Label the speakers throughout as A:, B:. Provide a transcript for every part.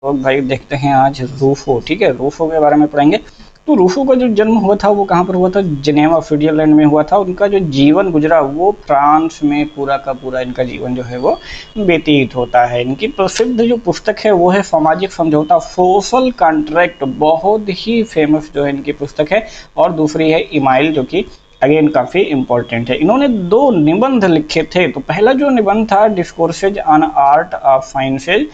A: तो भाई देखते हैं आज रूफो। ठीक है, रूफो के बारे में पढ़ेंगे। तो रूफो का जो जन्म हुआ था वो कहाँ पर हुआ था? जिनेवा, स्विट्जरलैंड में हुआ था। उनका जो जीवन गुजरा वो फ्रांस में पूरा का पूरा इनका जीवन जो है वो व्यतीत होता है। इनकी प्रसिद्ध जो पुस्तक है वो है सामाजिक समझौता, सोशल कॉन्ट्रैक्ट, बहुत ही फेमस जो है इनकी पुस्तक है। और दूसरी है इमाइल, जो कि अगेन काफ़ी इंपॉर्टेंट है। इन्होंने 2 निबंध लिखे थे। तो पहला जो निबंध था discourses on art of sciences,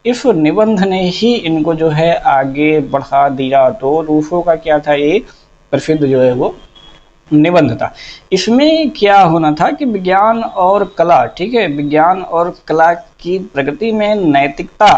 A: इस निबंध ने ही इनको जो है आगे बढ़ा दिया। तो रूसो का क्या था, ये प्रसिद्ध जो है वो निबंध था। इसमें क्या होना था कि विज्ञान और कला, ठीक है, विज्ञान और कला की प्रगति में नैतिकता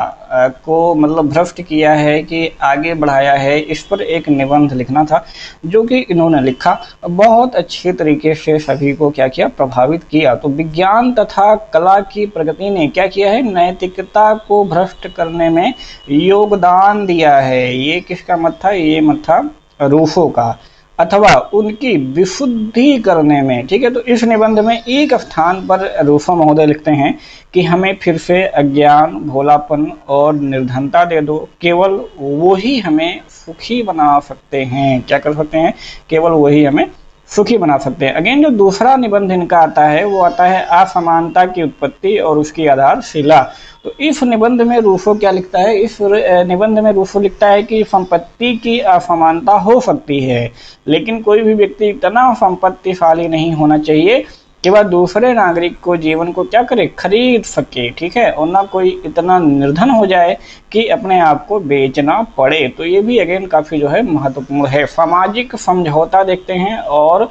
A: को मतलब भ्रष्ट किया है कि आगे बढ़ाया है, इस पर एक निबंध लिखना था जो कि इन्होंने लिखा। बहुत अच्छे तरीके से सभी को क्या किया, प्रभावित किया। तो विज्ञान तथा कला की प्रगति ने क्या किया है, नैतिकता को भ्रष्ट करने में योगदान दिया है। ये किसका मत था? ये मत था रूसो का, अथवा उनकी विशुद्धि करने में। ठीक है, तो इस निबंध में एक स्थान पर रूसो महोदय लिखते हैं कि हमें फिर से अज्ञान, भोलापन और निर्धनता दे दो, केवल वही हमें सुखी बना सकते हैं। क्या कर सकते हैं? केवल वही हमें सुखी बना सकते हैं। अगेन जो दूसरा निबंध इनका आता है वो आता है असमानता की उत्पत्ति और उसकी आधारशिला। तो इस निबंध में रूसो क्या लिखता है? इस निबंध में रूसो लिखता है कि संपत्ति की असमानता हो सकती है, लेकिन कोई भी व्यक्ति इतना संपत्तिशाली नहीं होना चाहिए कि वह दूसरे नागरिक को जीवन को क्या करे, खरीद सके। ठीक है, और ना कोई इतना निर्धन हो जाए कि अपने आप को बेचना पड़े। तो ये भी अगेन काफ़ी जो है महत्वपूर्ण है। सामाजिक समझौता देखते हैं और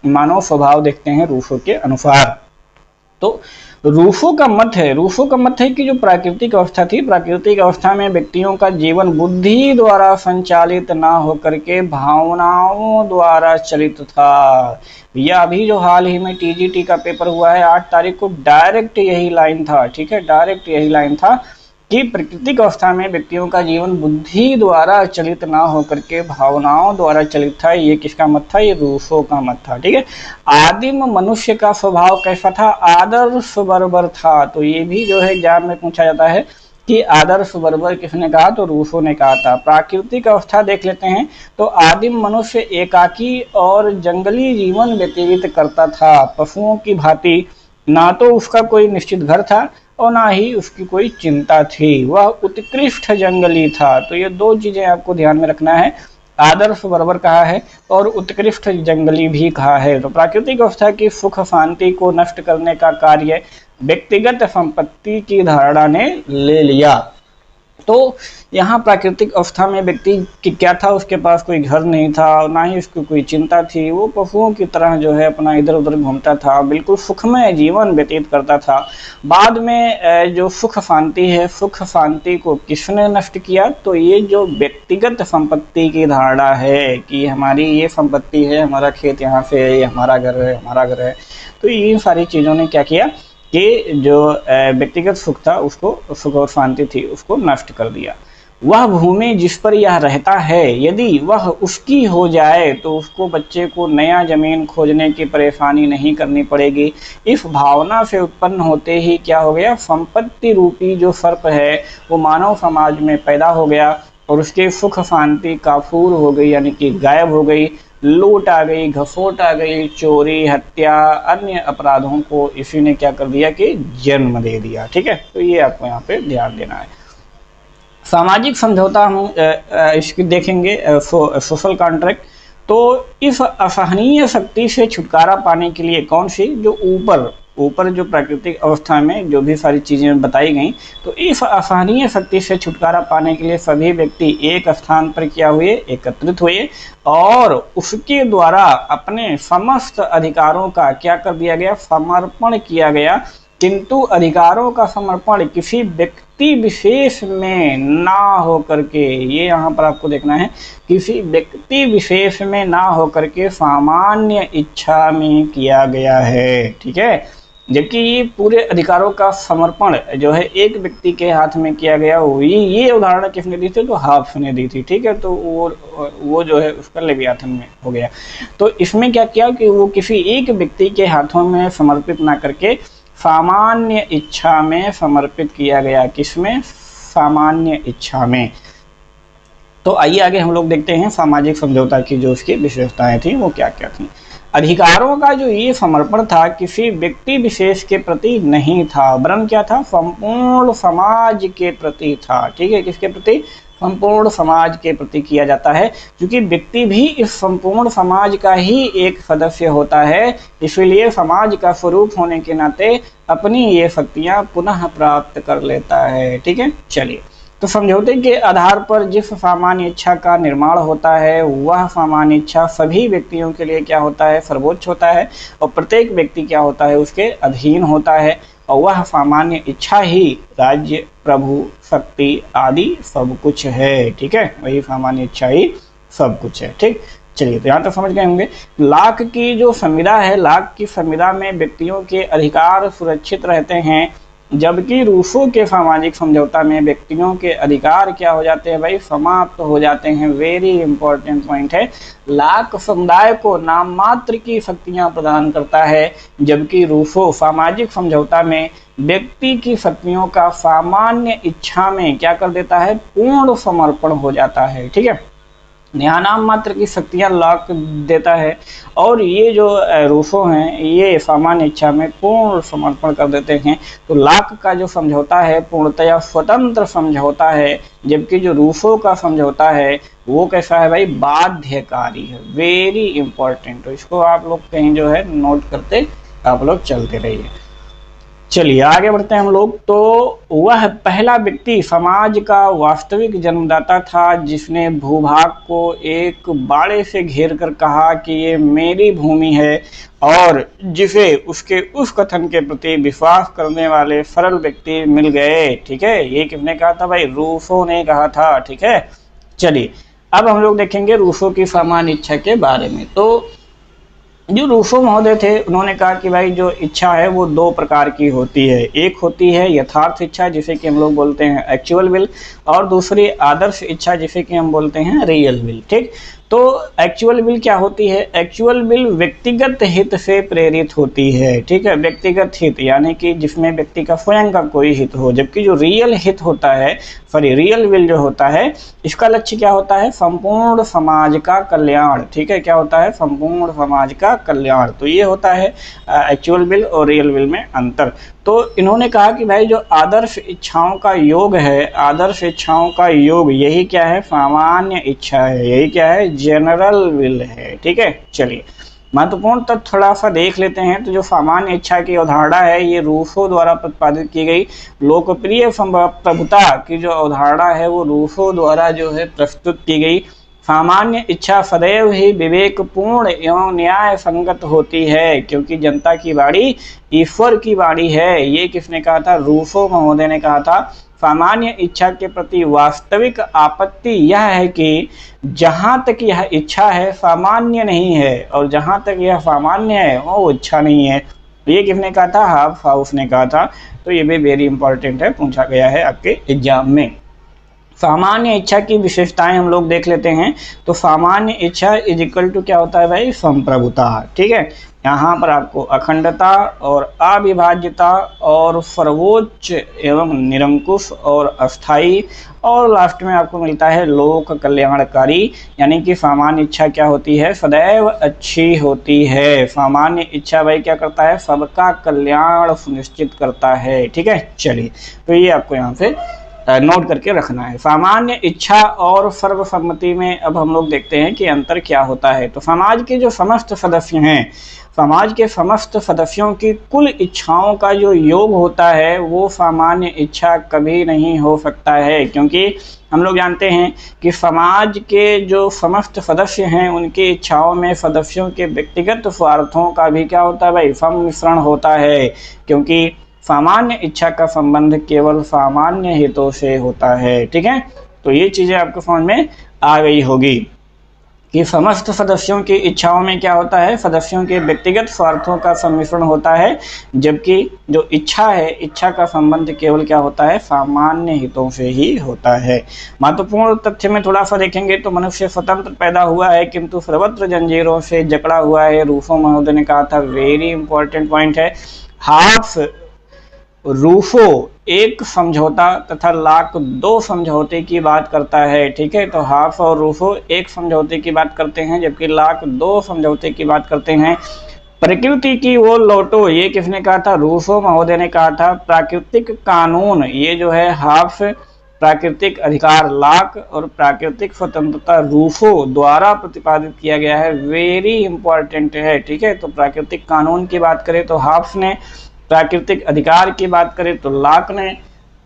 A: मानव स्वभाव देखते हैं रूसो के अनुसार। तो रूसो का मत है कि जो प्राकृतिक अवस्था थी, प्राकृतिक अवस्था में व्यक्तियों का जीवन बुद्धि द्वारा संचालित ना होकर के भावनाओं द्वारा चलित था। यह अभी जो हाल ही में टीजीटी का पेपर हुआ है 8 तारीख को, डायरेक्ट यही लाइन था। ठीक है, डायरेक्ट यही लाइन था कि प्राकृतिक अवस्था में व्यक्तियों का जीवन बुद्धि द्वारा चलित ना होकर के भावनाओं द्वारा चलित था। ये किसका मत था? ये रूसो का मत था। ठीक है, आदिम मनुष्य का स्वभाव कैसा था? आदर्श बर्बर था। तो ये भी जो है एग्जाम में पूछा जाता है कि आदर्श बर्बर किसने कहा? तो रूसो ने कहा था। प्राकृतिक अवस्था देख लेते हैं। तो आदिम मनुष्य एकाकी और जंगली जीवन व्यतीत करता था, पशुओं की भांति। ना तो उसका कोई निश्चित घर था और ना ही उसकी कोई चिंता थी। वह उत्कृष्ट जंगली था। तो ये 2 चीजें आपको ध्यान में रखना है, आदर्श बर्बर कहा है और उत्कृष्ट जंगली भी कहा है। तो प्राकृतिक अवस्था की सुख शांति को नष्ट करने का कार्य व्यक्तिगत संपत्ति की धारणा ने ले लिया। तो यहाँ प्राकृतिक अवस्था में व्यक्ति की क्या था, उसके पास कोई घर नहीं था, ना ही उसकी कोई चिंता थी। वो पशुओं की तरह जो है अपना इधर उधर घूमता था, बिल्कुल सुखमय जीवन व्यतीत करता था। बाद में जो सुख शांति है, सुख शांति को किसने नष्ट किया? तो ये जो व्यक्तिगत संपत्ति की धारणा है कि हमारी ये संपत्ति है, हमारा खेत यहाँ से है, ये हमारा घर है, हमारा घर है। तो ये सारी चीज़ों ने क्या किया कि जो व्यक्तिगत सुख था, उसको, सुख और शांति थी, उसको नष्ट कर दिया। वह भूमि जिस पर यह रहता है, यदि वह उसकी हो जाए तो उसको, बच्चे को, नया जमीन खोजने की परेशानी नहीं करनी पड़ेगी। इस भावना से उत्पन्न होते ही क्या हो गया, संपत्ति रूपी जो सर्प है वो मानव समाज में पैदा हो गया और उसके सुख शांति काफूर हो गई, यानी कि गायब हो गई। लूट आ गई, घसोट आ गई, चोरी, हत्या, अन्य अपराधों को इसी ने क्या कर दिया कि जन्म दे दिया। ठीक है, तो ये आपको यहाँ पे ध्यान देना है। सामाजिक समझौता हम इसकी देखेंगे, सोशल कॉन्ट्रैक्ट। तो इस असहनीय शक्ति से छुटकारा पाने के लिए कौन सी, जो ऊपर जो प्राकृतिक अवस्था में जो भी सारी चीज़ें बताई गई, तो इस असहनीय शक्ति से छुटकारा पाने के लिए सभी व्यक्ति एक स्थान पर क्या हुए, एकत्रित हुए और उसके द्वारा अपने समस्त अधिकारों का क्या कर दिया गया, समर्पण किया गया। किंतु अधिकारों का समर्पण किसी व्यक्ति विशेष में ना हो करके, ये यहाँ पर आपको देखना है, किसी व्यक्ति विशेष में ना हो करके सामान्य इच्छा में किया गया है। ठीक है, जबकि ये पूरे अधिकारों का समर्पण जो है एक व्यक्ति के हाथ में किया गया। ये उदाहरण किसने दी थी? तो हाब्स ने दी थी। ठीक है, तो वो जो है उसका लेवियाथन में हो गया। तो इसमें क्या किया कि वो किसी एक व्यक्ति के हाथों में समर्पित ना करके सामान्य इच्छा में समर्पित किया गया। किसमें? सामान्य इच्छा में। तो आइए आगे हम लोग देखते हैं सामाजिक समझौता की जो उसकी विशेषताएं थी वो क्या क्या थी। अधिकारों का जो ये समर्पण था किसी व्यक्ति विशेष के प्रति नहीं था, वरन क्या था, संपूर्ण समाज के प्रति था। ठीक है, किसके प्रति, संपूर्ण समाज के प्रति किया जाता है, क्योंकि व्यक्ति भी इस संपूर्ण समाज का ही एक सदस्य होता है, इसलिए समाज का स्वरूप होने के नाते अपनी ये शक्तियां पुनः प्राप्त कर लेता है। ठीक है, चलिए, तो समझौते के आधार पर जिस सामान्य इच्छा का निर्माण होता है वह सामान्य इच्छा सभी व्यक्तियों के लिए क्या होता है, सर्वोच्च होता है, और प्रत्येक व्यक्ति क्या होता है, उसके अधीन होता है, और वह सामान्य इच्छा ही राज्य, प्रभु, शक्ति आदि सब कुछ है। ठीक है, वही सामान्य इच्छा ही सब कुछ है। ठीक, चलिए, तो यहाँ तक समझ गए होंगे। लाक की जो संविदा है, लाक की संविदा में व्यक्तियों के अधिकार सुरक्षित रहते हैं, जबकि रूसो के सामाजिक समझौता में व्यक्तियों के अधिकार क्या हो जाते हैं भाई, समाप्त हो जाते हैं। वेरी इंपॉर्टेंट पॉइंट है। लाक समुदाय को नाम मात्र की शक्तियां प्रदान करता है, जबकि रूसो सामाजिक समझौता में व्यक्ति की शक्तियों का सामान्य इच्छा में क्या कर देता है, पूर्ण समर्पण हो जाता है। ठीक है, यहाँ नाम मात्र की शक्तियां लाक देता है, और ये जो रूसो हैं ये सामान्य इच्छा में पूर्ण समर्पण कर देते हैं। तो लाक का जो समझौता है पूर्णतया स्वतंत्र समझौता है, जबकि जो रूसो का समझौता है वो कैसा है भाई, बाध्यकारी है। वेरी इंपॉर्टेंट, तो इसको आप लोग कहीं जो है नोट करते आप लोग चलते रहिए। चलिए आगे बढ़ते हैं हम लोग। तो वह पहला व्यक्ति समाज का वास्तविक जन्मदाता था जिसने भूभाग को एक बाड़े से घेर कर कहा कि ये मेरी भूमि है, और जिसे उसके उस कथन के प्रति विश्वास करने वाले सरल व्यक्ति मिल गए। ठीक है, ये किसने कहा था भाई, रूसो ने कहा था। ठीक है, चलिए अब हम लोग देखेंगे रूसो की सामान्य इच्छा के बारे में। तो जो रूसो महोदय थे उन्होंने कहा कि भाई जो इच्छा है वो दो प्रकार की होती है, एक होती है यथार्थ इच्छा जिसे कि हम लोग बोलते हैं एक्चुअल विल, और दूसरी आदर्श इच्छा जिसे कि हम बोलते हैं रियल विल। ठीक, तो एक्चुअल विल क्या होती है, एक्चुअल विल व्यक्तिगत हित से प्रेरित होती है। ठीक है, व्यक्तिगत हित यानी कि जिसमें व्यक्ति का स्वयं का कोई हित हो, जबकि जो रियल हित होता है, सॉरी रियल विल जो होता है, इसका लक्ष्य क्या होता है, संपूर्ण समाज का कल्याण। ठीक है, क्या होता है, संपूर्ण समाज का कल्याण। तो ये होता है एक्चुअल विल और रियल विल में अंतर। तो इन्होंने कहा कि भाई जो आदर्श इच्छाओं का योग है, आदर्श इच्छाओं का योग यही क्या है, सामान्य इच्छा है, यही क्या है, जनरल विल है। ठीक है, चलिए महत्वपूर्ण तथ्य थोड़ा सा देख लेते हैं। तो जो सामान्य इच्छा की अवधारणा है ये रूसो द्वारा प्रतिपादित की गई लोकप्रिय प्रभुता की जो अवधारणा है वो रूसो द्वारा जो है प्रस्तुत की गई। सामान्य इच्छा सदैव ही विवेकपूर्ण एवं न्याय संगत होती है, क्योंकि जनता की वाणी ईश्वर की वाणी है। ये किसने कहा था, रूसो महोदय ने कहा था। सामान्य इच्छा के प्रति वास्तविक आपत्ति यह है कि जहाँ तक यह इच्छा है सामान्य नहीं है, और जहाँ तक यह सामान्य है वो इच्छा नहीं है। ये किसने कहा था, हाफ हाउस ने कहा था। तो ये भी वेरी इंपॉर्टेंट है, पूछा गया है आपके एग्जाम में। सामान्य इच्छा की विशेषताएं हम लोग देख लेते हैं। तो सामान्य इच्छा इज इक्वल टू क्या होता है भाई, संप्रभुता। ठीक है, यहाँ पर आपको अखंडता और अविभाज्यता और सर्वोच्च एवं निरंकुश और अस्थाई, और लास्ट में आपको मिलता है लोक कल्याणकारी। यानी कि सामान्य इच्छा क्या होती है, सदैव अच्छी होती है। सामान्य इच्छा भाई क्या करता है, सबका कल्याण सुनिश्चित करता है। ठीक है, चलिए तो ये आपको यहाँ से नोट करके रखना है। सामान्य इच्छा और सर्वसम्मति में अब हम लोग देखते हैं कि अंतर क्या होता है। तो समाज के जो समस्त सदस्य हैं, समाज के समस्त सदस्यों की कुल इच्छाओं का जो योग होता है वो सामान्य इच्छा कभी नहीं हो सकता है, क्योंकि हम लोग जानते हैं कि समाज के जो समस्त सदस्य हैं उनकी इच्छाओं में सदस्यों के व्यक्तिगत स्वार्थों का भी क्या होता है भाई, सम्मिश्रण होता है, क्योंकि सामान्य इच्छा का संबंध केवल सामान्य हितों से होता है। ठीक है, तो ये चीज़ें आपको समझ में आ गई होगी कि समस्त सदस्यों की इच्छाओं में क्या होता है, सदस्यों के व्यक्तिगत स्वार्थों का सम्मिश्रण होता है, जबकि जो इच्छा है, इच्छा का संबंध केवल क्या होता है, सामान्य हितों से ही होता है। महत्वपूर्ण तथ्य में थोड़ा सा देखेंगे तो मनुष्य स्वतंत्र पैदा हुआ है किंतु सर्वत्र जंजीरों से जकड़ा हुआ है। रूसो महोदय ने कहा था, वेरी इंपॉर्टेंट पॉइंट है। हाफ रूफो एक समझौता तथा लाक दो समझौते की बात करता है, ठीक है। तो हाफ और रूफो एक समझौते की बात करते हैं, जबकि लाक दो समझौते की बात करते हैं। प्रकृति की ओर लौटो, ये किसने कहा था? रूफो महोदय ने कहा था। प्राकृतिक कानून, ये जो है हाफ। प्राकृतिक अधिकार लाक, और प्राकृतिक स्वतंत्रता रूफो द्वारा प्रतिपादित किया गया है। वेरी इंपॉर्टेंट है, ठीक है। तो प्राकृतिक कानून की बात करें तो हाफ ने, प्राकृतिक अधिकार की बात करें तो लाक ने,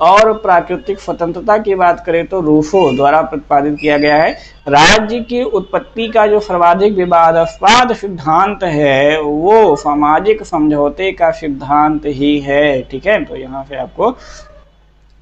A: और प्राकृतिक स्वतंत्रता की बात करें तो रूफो द्वारा प्रतिपादित किया गया है। राज्य की उत्पत्ति का जो सर्वाधिक विवादास्पद सिद्धांत है वो सामाजिक समझौते का सिद्धांत ही है, ठीक है। तो यहाँ से आपको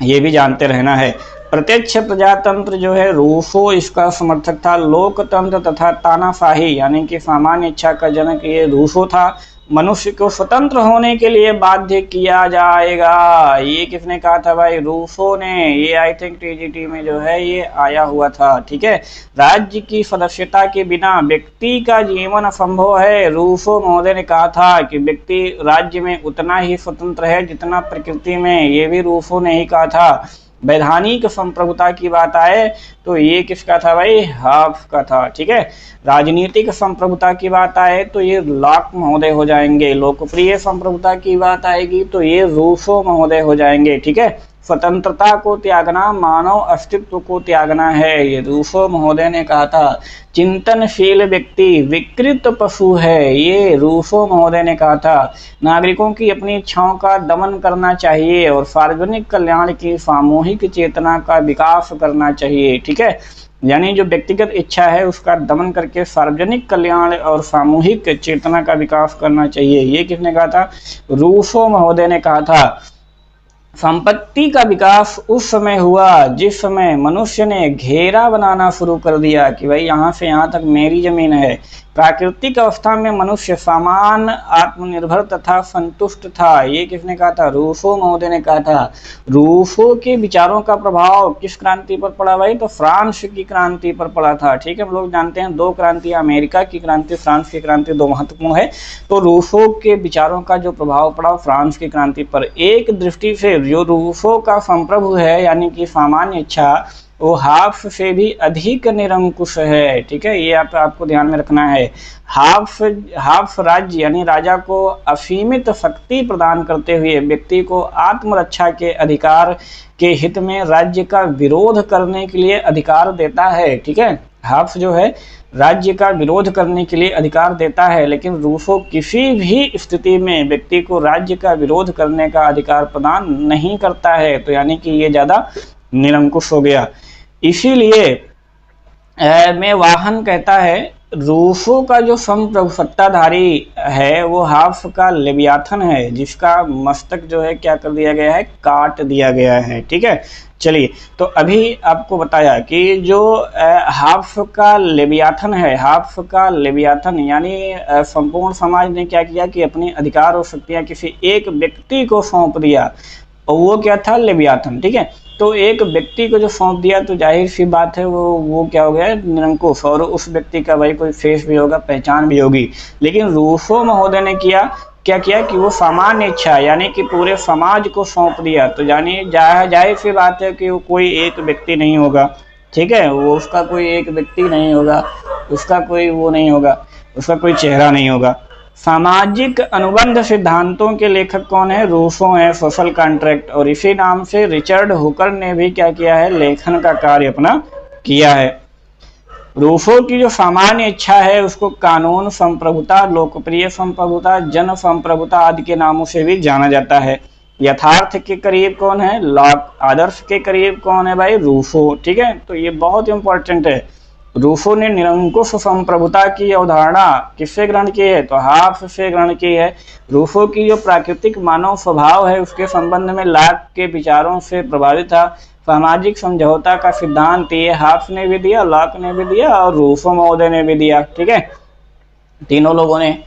A: ये भी जानते रहना है। प्रत्यक्ष प्रजातंत्र जो है रूफो इसका समर्थक था। लोकतंत्र तथा तानाशाही यानी कि सामान्य इच्छा का जनक ये रूफो था। मनुष्य को स्वतंत्र होने के लिए बाध्य किया जाएगा, ये किसने कहा था भाई? रूफो ने। ये आई थिंक टीजीटी में जो है ये आया हुआ था, ठीक है। राज्य की सदस्यता के बिना व्यक्ति का जीवन असंभव है, रूफो महोदय ने कहा था कि व्यक्ति राज्य में उतना ही स्वतंत्र है जितना प्रकृति में, ये भी रूफो ने ही कहा था। वैधानिक संप्रभुता की बात आए तो ये किसका था भाई? हाफ का था, ठीक है। राजनीतिक संप्रभुता की बात आए तो ये लॉक महोदय हो जाएंगे। लोकप्रिय संप्रभुता की बात आएगी तो ये रूफो महोदय हो जाएंगे, ठीक है। स्वतंत्रता को त्यागना मानव अस्तित्व को त्यागना है, ये रूफो महोदय ने कहा था। चिंतनशील व्यक्ति विकृत पशु है, ये रूफो महोदय ने कहा था। नागरिकों की अपनी इच्छाओं का दमन करना चाहिए और सार्वजनिक कल्याण की सामूहिक चेतना का विकास करना चाहिए, ठीक है। यानी जो व्यक्तिगत इच्छा है उसका दमन करके सार्वजनिक कल्याण और सामूहिक चेतना का विकास करना चाहिए, ये किसने कहा था? रूफो महोदय ने कहा था। संपत्ति का विकास उस समय हुआ जिस समय मनुष्य ने घेरा बनाना शुरू कर दिया कि भाई यहाँ से यहाँ तक मेरी जमीन है। प्राकृतिक अवस्था में मनुष्य समान, आत्मनिर्भर तथा संतुष्ट था, ये किसने कहा था? रूफो महोदय ने कहा था। रूफो के विचारों का प्रभाव किस क्रांति पर पड़ा भाई? तो फ्रांस की क्रांति पर पड़ा था, ठीक है। हम लोग जानते हैं दो क्रांतियां, अमेरिका की क्रांति, फ्रांस की क्रांति, दो महत्वपूर्ण है। तो रूफो के विचारों का जो प्रभाव पड़ा फ्रांस की क्रांति पर, एक दृष्टि से जो रूफो का संप्रभु है यानी कि सामान्य इच्छा, वो हाफ से भी अधिक निरंकुश है, ठीक है। ये आपको ध्यान में रखना है। हाफ राज्य यानी राजा को असीमित शक्ति प्रदान करते हुए व्यक्ति को आत्मरक्षा के अधिकार के हित में राज्य का विरोध करने के लिए अधिकार देता है, ठीक है। हाफ जो है राज्य का विरोध करने के लिए अधिकार देता है, लेकिन रूफो किसी भी स्थिति में व्यक्ति को राज्य का विरोध करने का अधिकार प्रदान नहीं करता है। तो यानी कि ये ज्यादा निरंकुश हो गया। इसीलिए में वाहन कहता है रूफो का जो संप्रभुसत्ताधारी है वो हाफ का लेवियाथन है, जिसका मस्तक जो है क्या कर दिया गया है? काट दिया गया है, ठीक है। चलिए, तो अभी आपको बताया कि जो हाफ का लेवियाथन है, हाफ का लेवियाथन यानी संपूर्ण समाज ने क्या किया कि अपनी अधिकार और शक्तियां किसी एक व्यक्ति को सौंप दिया, और वो क्या था? लेवियाथन, ठीक है। तो एक व्यक्ति को जो सौंप दिया तो जाहिर सी बात है वो क्या हो गया? निरंकुश। और उस व्यक्ति का भाई कोई फेस भी होगा, पहचान भी होगी। लेकिन रूफो महोदय ने क्या किया कि वो सामान्य इच्छा यानी कि पूरे समाज को सौंप दिया। तो यानी जाहिर सी बात है कि वो कोई एक व्यक्ति नहीं होगा, ठीक है। वो उसका कोई एक व्यक्ति नहीं होगा, उसका कोई वो नहीं होगा, उसका कोई चेहरा नहीं होगा। सामाजिक अनुबंध सिद्धांतों के लेखक कौन है? रूफो है, सोशल कॉन्ट्रैक्ट। और इसी नाम से रिचर्ड हुकर ने भी क्या किया है? लेखन का कार्य अपना किया है। रूफो की जो सामान्य इच्छा है उसको कानून संप्रभुता, लोकप्रिय संप्रभुता, जन संप्रभुता आदि के नामों से भी जाना जाता है। यथार्थ के करीब कौन है? लॉक। आदर्श के करीब कौन है भाई? रूफो, ठीक है। तो ये बहुत इंपॉर्टेंट है। रूफो ने निरंकुश संप्रभुता की अवधारणा किससे ग्रहण की है? तो हाफ से ग्रहण की है। रूफो की जो प्राकृतिक मानव स्वभाव है उसके संबंध में लॉक के विचारों से प्रभावित था। सामाजिक समझौता का सिद्धांत ये हाफ ने भी दिया, लॉक ने भी दिया और रूफो महोदय ने भी दिया, ठीक है। तीनों लोगों ने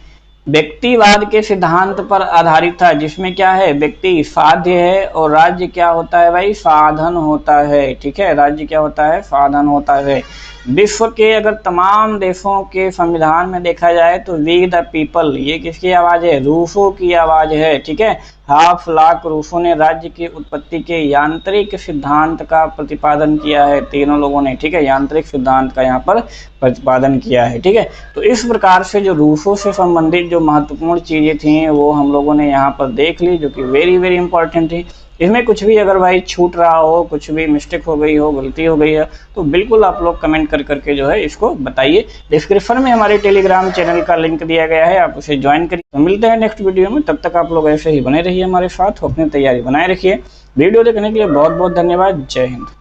A: व्यक्तिवाद के सिद्धांत पर आधारित था, जिसमें क्या है? व्यक्ति साध्य है और राज्य क्या होता है भाई? साधन होता है, ठीक है। राज्य क्या होता है? साधन होता है। विश्व के अगर तमाम देशों के संविधान में देखा जाए तो वी द पीपल, ये किसकी आवाज है? रूफो की आवाज है, ठीक है। हाफ लाख रूसों ने राज्य की उत्पत्ति के यांत्रिक सिद्धांत का प्रतिपादन किया है। तीनों लोगों ने, ठीक है, यांत्रिक सिद्धांत का यहाँ पर प्रतिपादन किया है। ठीक है, तो इस प्रकार से जो रूसों से संबंधित जो महत्वपूर्ण चीजें थी वो हम लोगों ने यहाँ पर देख ली, जो कि वेरी वेरी इंपॉर्टेंट थी। इसमें कुछ भी अगर भाई छूट रहा हो, कुछ भी मिस्टेक हो गई हो, गलती हो गई है, तो बिल्कुल आप लोग कमेंट कर करके जो है इसको बताइए। डिस्क्रिप्शन में हमारे टेलीग्राम चैनल का लिंक दिया गया है, आप उसे ज्वाइन करिए। तो मिलते हैं नेक्स्ट वीडियो में, तब तक आप लोग ऐसे ही बने रहिए हमारे साथ, अपनी तैयारी बनाए रखिए। वीडियो देखने के लिए बहुत बहुत धन्यवाद। जय हिंद।